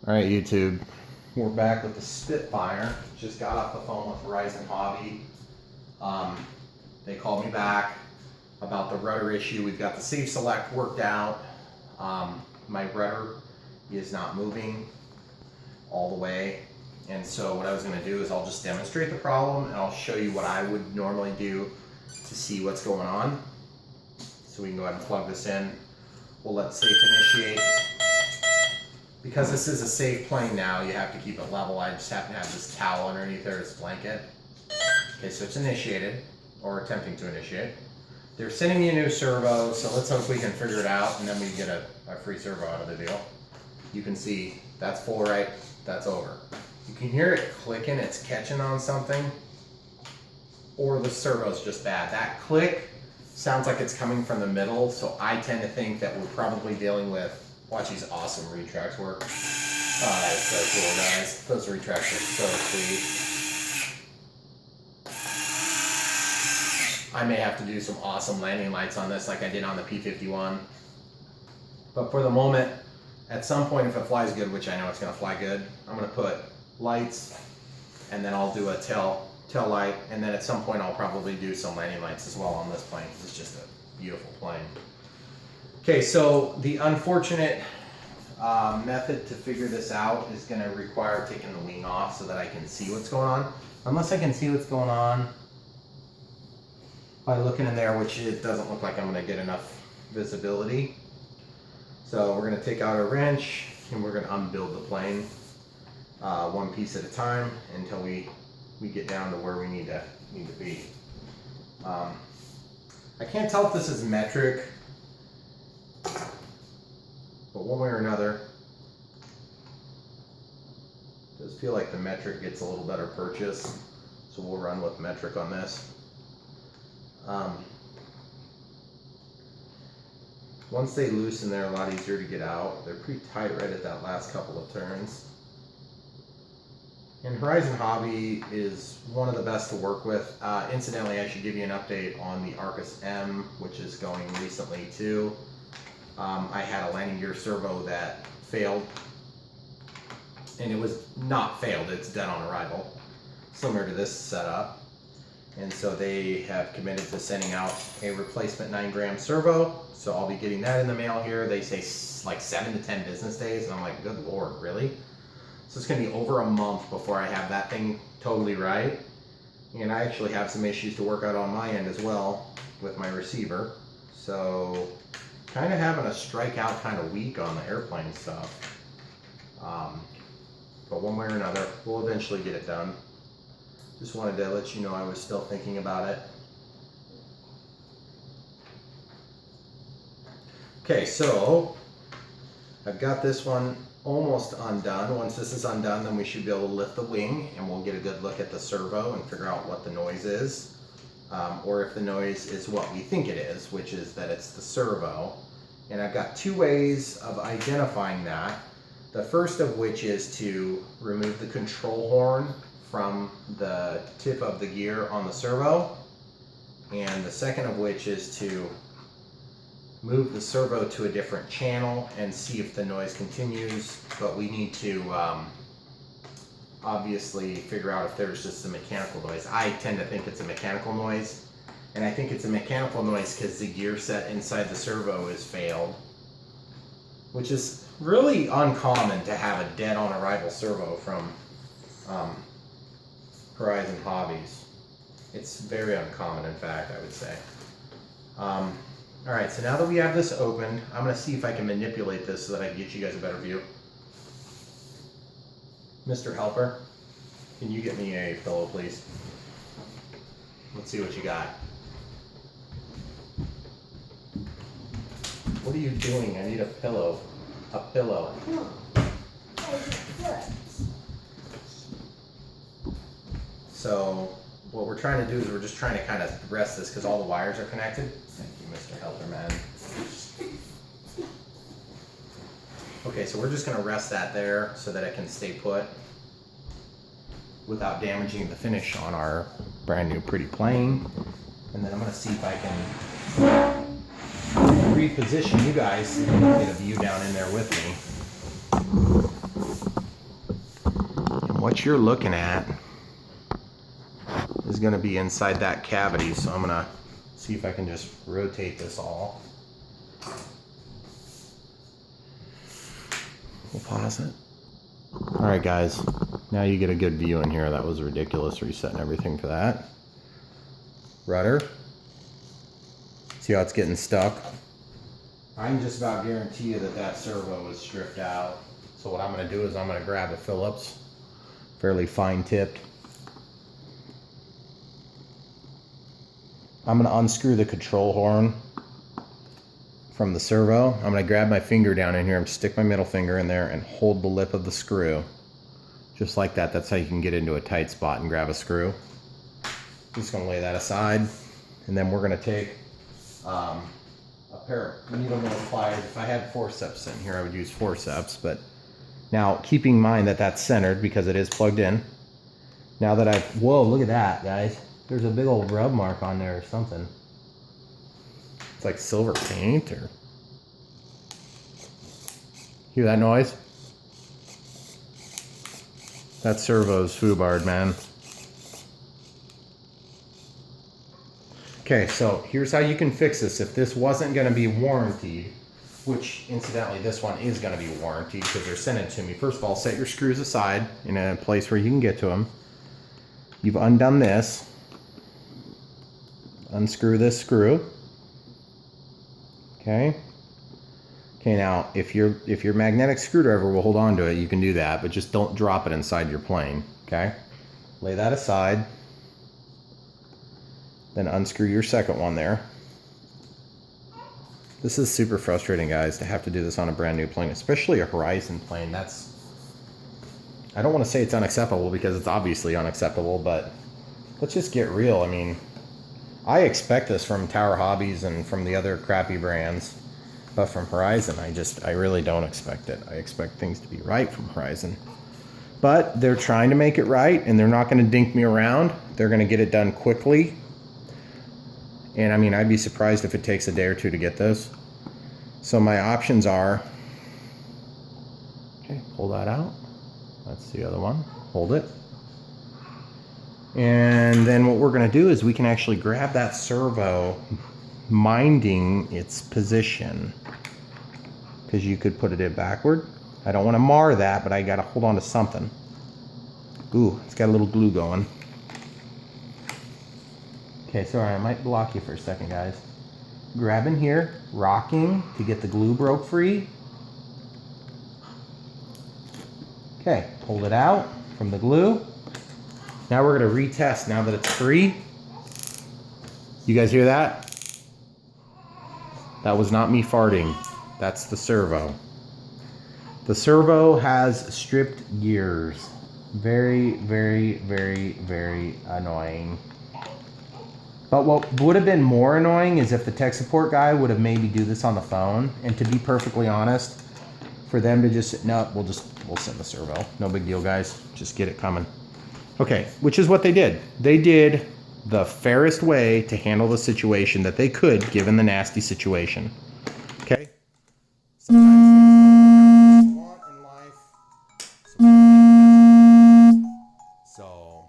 All right, YouTube. We're back with the Spitfire. Just got off the phone with Horizon Hobby. They called me back about the rudder issue. We've got the safe select worked out. My rudder is not moving all the way. And so what I was gonna do is I'll just demonstrate the problem and I'll show you what I would normally do to see what's going on. So we can go ahead and plug this in. We'll let safe initiate. Because this is a safe plane now, you have to keep it level. I just happen to have this towel underneath there, this blanket. Okay, so it's initiated, or attempting to initiate. They're sending me a new servo, so let's hope we can figure it out and then we get a free servo out of the deal. You can see that's full right, that's over. You can hear it clicking, it's catching on something, or the servo's just bad. That click sounds like it's coming from the middle, so I tend to think that we're probably dealing with, watch these awesome retracts work. Oh, that is so cool, guys. Those retracts are so sweet. I may have to do some awesome landing lights on this like I did on the P51. But for the moment, at some point if it flies good, which I know it's gonna fly good, I'm gonna put lights and then I'll do a tail light, and then at some point I'll probably do some landing lights as well on this plane. It's just a beautiful plane. Okay, so the unfortunate method to figure this out is going to require taking the wing off so that I can see what's going on. Unless I can see what's going on by looking in there, which it doesn't look like I'm going to get enough visibility. So we're going to take out a wrench and we're going to unbuild the plane one piece at a time until we get down to where we need to be. I can't tell if this is metric, but one way or another, it does feel like the metric gets a little better purchase, so we'll run with metric on this. Once they loosen, they're a lot easier to get out. They're pretty tight right at that last couple of turns. And Horizon Hobby is one of the best to work with. Incidentally, I should give you an update on the Arcus M, which is going recently too. I had a landing gear servo that failed, and it was not failed, it's dead on arrival, similar to this setup. And so they have committed to sending out a replacement 9-gram servo, so I'll be getting that in the mail here. They say like 7 to 10 business days, and I'm like, good Lord, really? So it's gonna be over a month before I have that thing totally right. And I actually have some issues to work out on my end as well with my receiver. So kind of having a strikeout kind of week on the airplane stuff. But one way or another, we'll eventually get it done. Just wanted to let you know I was still thinking about it. Okay, so I've got this one almost undone. Once this is undone, then we should be able to lift the wing and we'll get a good look at the servo and figure out what the noise is. Or if the noise is what we think it is, which is that it's the servo. And I've got two ways of identifying that. The first of which is to remove the control horn from the tip of the gear on the servo. And the second of which is to move the servo to a different channel and see if the noise continues. But we need to obviously figure out if there's just a mechanical noise. I tend to think it's a mechanical noise, and I think it's a mechanical noise because the gear set inside the servo is failed, which is really uncommon to have a dead on arrival servo from Horizon Hobbies. It's very uncommon, in fact, I would say. Alright, so now that we have this opened, I'm going to see if I can manipulate this so that I can get you guys a better view. Mr. Helper, can you get me a pillow, please? Let's see what you got. What are you doing? I need a pillow. A pillow. So what we're trying to do is we're just trying to kind of rest this because all the wires are connected. Thank you, Mr. Helper, man. Okay, so we're just going to rest that there so that it can stay put without damaging the finish on our brand new pretty plane. And then I'm going to see if I can reposition you guys and get a view down in there with me. what you're looking at is going to be inside that cavity. So I'm going to see if I can just rotate this all. We'll pause it. All right, guys, now you get a good view in here. That was ridiculous, resetting everything for that. Rudder. See how it's getting stuck? I can just about guarantee you that that servo is stripped out. So what I'm going to do is I'm going to grab a Phillips, fairly fine tipped. I'm going to unscrew the control horn from the servo. I'm going to grab my finger down in here and stick my middle finger in there and hold the lip of the screw. Just like that. That's how you can get into a tight spot and grab a screw. Just going to lay that aside. And then we're going to take a pair of needle nose pliers. If I had forceps in here, I would use forceps. But now, keeping in mind that that's centered because it is plugged in. Now that I've... Whoa, look at that, guys. There's a big old rub mark on there or something. It's like silver paint or... Hear that noise? That servo's foobarred, man. Okay, so here's how you can fix this. If this wasn't going to be warranted, which incidentally this one is going to be warranted because they're sending it to me. First of all, set your screws aside in a place where you can get to them. You've undone this. Unscrew this screw. Okay. Okay, now if your magnetic screwdriver will hold on to it, you can do that, but just don't drop it inside your plane. Okay. Lay that aside. Then unscrew your second one there. This is super frustrating, guys, to have to do this on a brand new plane, especially a Horizon plane. That's, I don't want to say it's unacceptable because it's obviously unacceptable, but let's just get real. I mean, I expect this from Tower Hobbies and from the other crappy brands, but from Horizon, I really don't expect it. I expect things to be right from Horizon. But they're trying to make it right, and they're not going to dink me around. They're going to get it done quickly. And I mean, I'd be surprised if it takes a day or two to get this. So my options are, okay, pull that out. That's the other one. Hold it. And then what we're going to do is we can actually grab that servo, minding its position, because you could put it in backward. I don't want to mar that, but I got to hold on to something. Ooh, it's got a little glue going. Okay, sorry, I might block you for a second, guys. Grabbing here, rocking to get the glue broke free. Okay, pulled it out from the glue. Now we're going to retest now that it's free. You guys hear that? That was not me farting. That's the servo. The servo has stripped gears. Very, very, very, very annoying. But what would have been more annoying is if the tech support guy would have made me do this on the phone. And to be perfectly honest, for them to just, no, we'll send the servo. No big deal, guys. Just get it coming. Okay, which is what they did. They did the fairest way to handle the situation that they could, given the nasty situation. Okay? Sometimes things don't work out what you want in life. So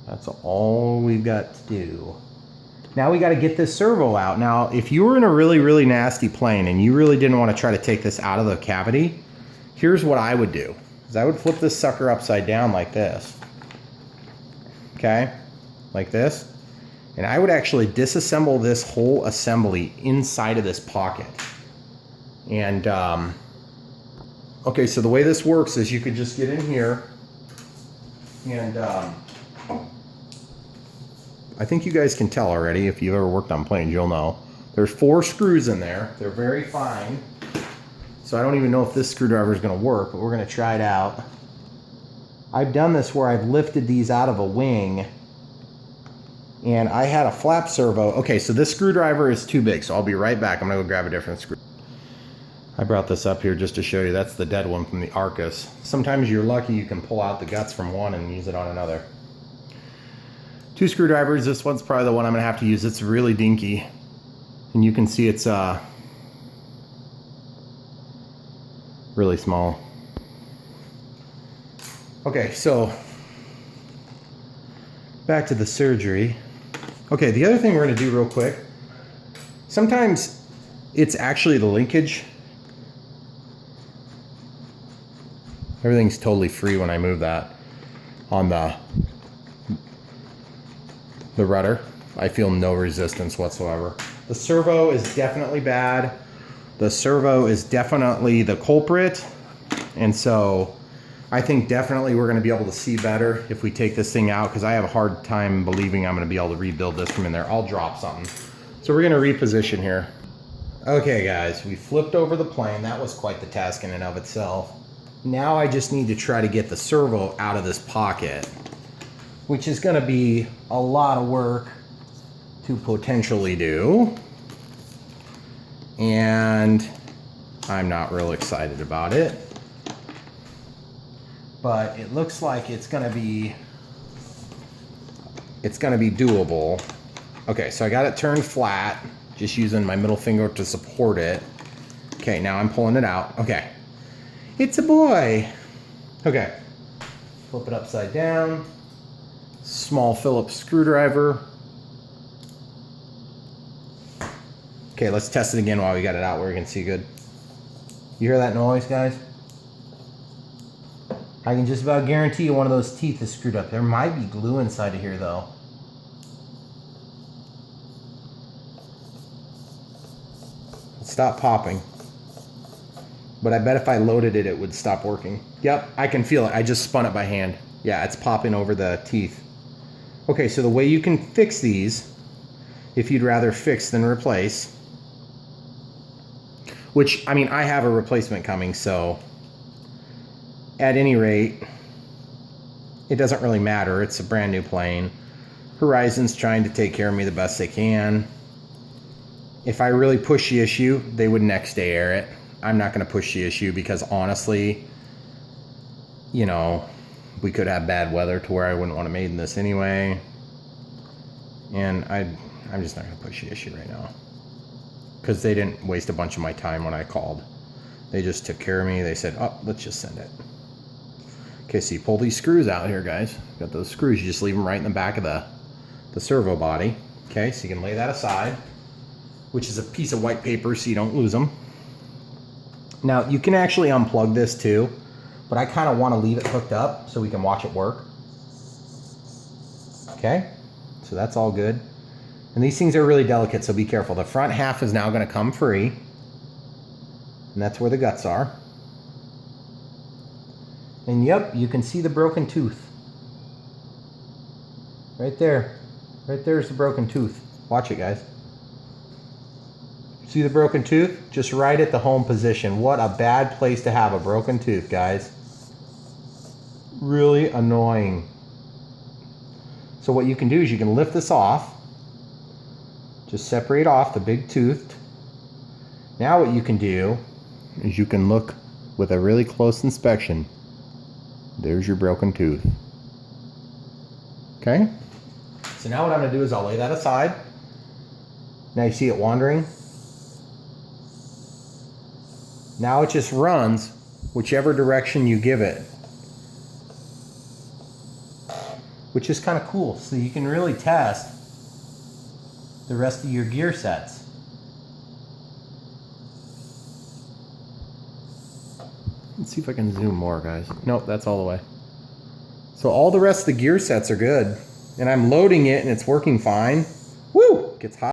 that's all we've got to do. Now we got to get this servo out. Now, if you were in a really, really nasty plane and you really didn't want to try to take this out of the cavity, here's what I would do. Is I would flip this sucker upside down like this. Okay? Like this. And I would actually disassemble this whole assembly inside of this pocket. And, okay, so the way this works is you could just get in here and, I think you guys can tell already. If you've ever worked on planes, you'll know. There's 4 screws in there. They're very fine. So I don't even know if this screwdriver is going to work, but we're going to try it out. I've done this where I've lifted these out of a wing, and I had a flap servo. Okay, so this screwdriver is too big, so I'll be right back. I'm going to go grab a different screw. I brought this up here just to show you. That's the dead one from the Arcus. Sometimes you're lucky you can pull out the guts from one and use it on another. 2 screwdrivers. This one's probably the one I'm going to have to use. It's really dinky, and you can see it's really small. Okay, so back to the surgery. Okay, the other thing we're gonna do real quick, sometimes it's actually the linkage. Everything's totally free when I move that on the rudder. I feel no resistance whatsoever. The servo is definitely bad. The servo is definitely the culprit. And so I think definitely we're gonna be able to see better if we take this thing out, because I have a hard time believing I'm gonna be able to rebuild this from in there. I'll drop something. So we're gonna reposition here. Okay guys, we flipped over the plane. That was quite the task in and of itself. Now I just need to try to get the servo out of this pocket, which is gonna be a lot of work to potentially do. And I'm not real excited about it. But it looks like it's gonna be doable. Okay, so I got it turned flat, just using my middle finger to support it. Okay, now I'm pulling it out. Okay, it's a boy. Okay, flip it upside down. Small Phillips screwdriver. Okay, let's test it again while we got it out where we can see good. You hear that noise, guys? I can just about guarantee you one of those teeth is screwed up. There might be glue inside of here though. Stop popping. But I bet if I loaded it, it would stop working. Yep, I can feel it. I just spun it by hand. Yeah, it's popping over the teeth. Okay, so the way you can fix these, if you'd rather fix than replace, which, I mean, I have a replacement coming, so at any rate, it doesn't really matter. It's a brand new plane. Horizon's trying to take care of me the best they can. If I really push the issue, they would next day air it. I'm not going to push the issue because honestly, you know, we could have bad weather to where I wouldn't want to mate in this anyway. And I'm just not going to push the issue right now because they didn't waste a bunch of my time when I called. They just took care of me. They said, oh, let's just send it. Okay, so you pull these screws out here, guys. Got those screws. You just leave them right in the back of the servo body. Okay, so you can lay that aside, which is a piece of white paper so you don't lose them. Now, you can actually unplug this too, but I kind of want to leave it hooked up so we can watch it work. Okay, so that's all good. And these things are really delicate, so be careful. The front half is now going to come free, and that's where the guts are. And yep, you can see the broken tooth. Right there. Right there's the broken tooth. Watch it, guys. See the broken tooth? Just right at the home position. What a bad place to have a broken tooth, guys. Really annoying. So what you can do is you can lift this off. Just separate off the big tooth. Now what you can do is you can look with a really close inspection. There's your broken tooth. Okay? So now what I'm going to do is I'll lay that aside. Now you see it wandering? Now it just runs whichever direction you give it. Which is kind of cool. So you can really test the rest of your gear sets. Let's see if I can zoom more, guys. Nope, that's all the way. So all the rest of the gear sets are good. And I'm loading it and it's working fine. Woo! Gets hot.